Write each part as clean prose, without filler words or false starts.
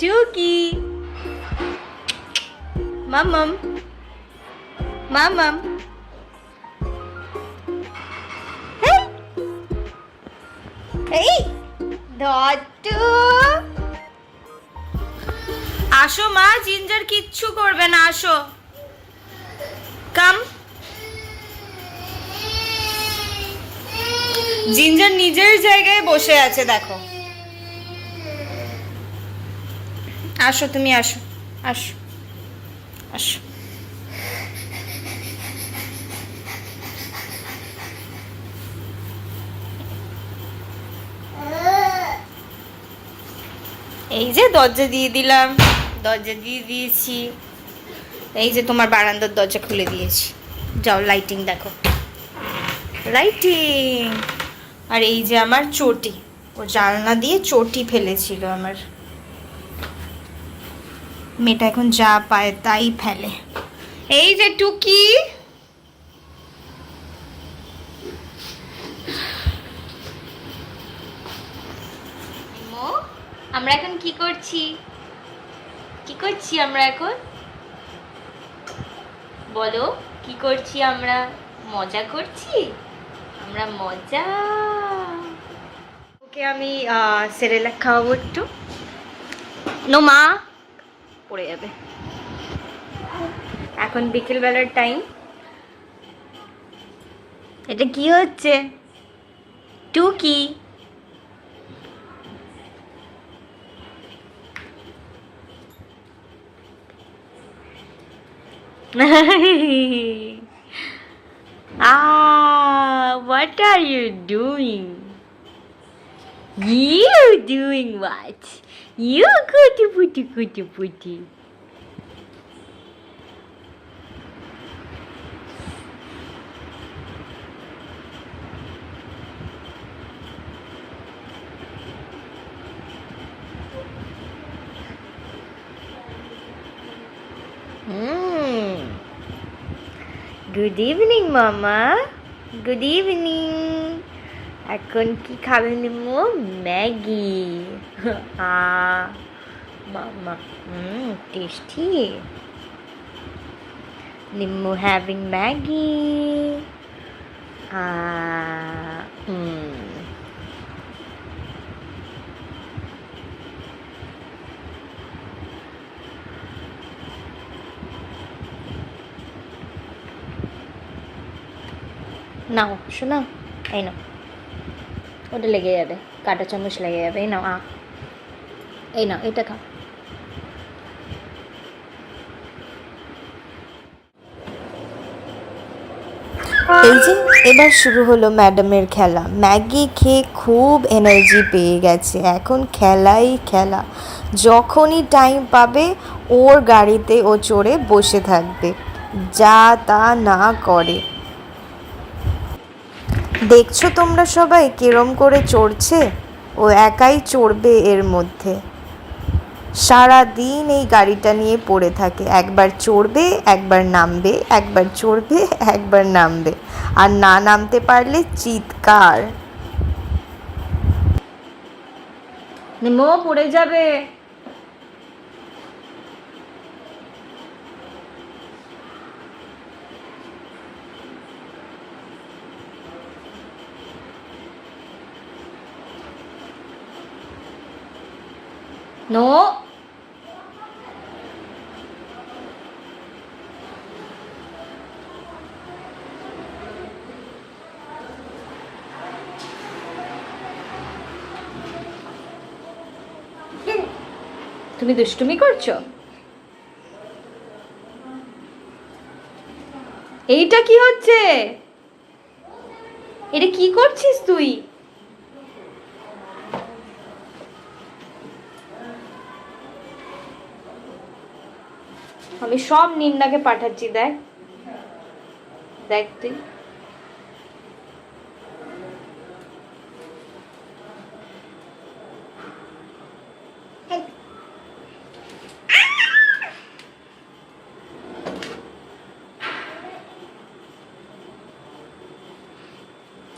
টুকি, মামাম মামাম। এই দট্টু, আসো মা, জিঞ্জার কিচ্ছু করবে না, আসো, কাম। জিঞ্জার নিজের জায়গায় বসে আছে, দেখো। আসো, তুমি আসো, আসো, আসো। এই যে দরজা দিয়ে দিলাম, দরজা দিয়ে দিয়েছি। এই যে তোমার বারান্দার দরজা খুলে দিয়েছি, যাও লাইটিং দেখো, লাইটিং। আর এই যে আমার চটি, ও জানলা দিয়ে চটি ফেলেছিল আমার মেয়েটা, এখন যা পায় তাই ফেলে। এই যে টুকি, আমরা এখন কি করছি, কি করছি আমরা এখন, বলো কি করছি আমরা? মজা করছি আমরা, মজা। ওকে আমি সেরেলাক খাওয়াবো একটু। নো মা, পড়ে যাবে। এখন বিকেলবেলার টাইম। এটা কি হচ্ছে টুকি? What are you doing? You doing what? You kutu putu kutu putu. Good evening, Mama. Good evening. এখন কি খাবে নিম্মু? ম্যাগি। মামা, টেস্টি। Nimmu having Maggi. নাও শোনা, এই নাও, ওটা লেগে যাবে, কাঁটা চামচ লেগে যাবে। এই নাও, এই নাও, এটা খাও। এই যে এবার শুরু হলো ম্যাডামের খেলা। ম্যাগি খেয়ে খুব এনার্জি পেয়ে গেছে, এখন খেলাই খেলা। যখনই টাইম পাবে ওর গাড়িতে ও চড়ে বসে থাকবে, যা তা না করে। দেখছো তোমরা সবাই কিরম করে চড়ছে, ও একাই চড়বে এর মধ্যে। সারা দিন এই গাড়িটা নিয়ে পড়ে থাকে, একবার চড়বে একবার নামবে, একবার চড়বে একবার নামবে, আর না নামতে পারলে চিৎকার। নিমো পড়ে যাবে। নো, তুমি দুষ্টুমি করছো? এইটা কি হচ্ছে? এটা কি করছিস তুই? আমি সব নিন্নাকে পাঠাচ্ছি, দেখ দেখ তুই।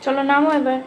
চলো নামো এবার।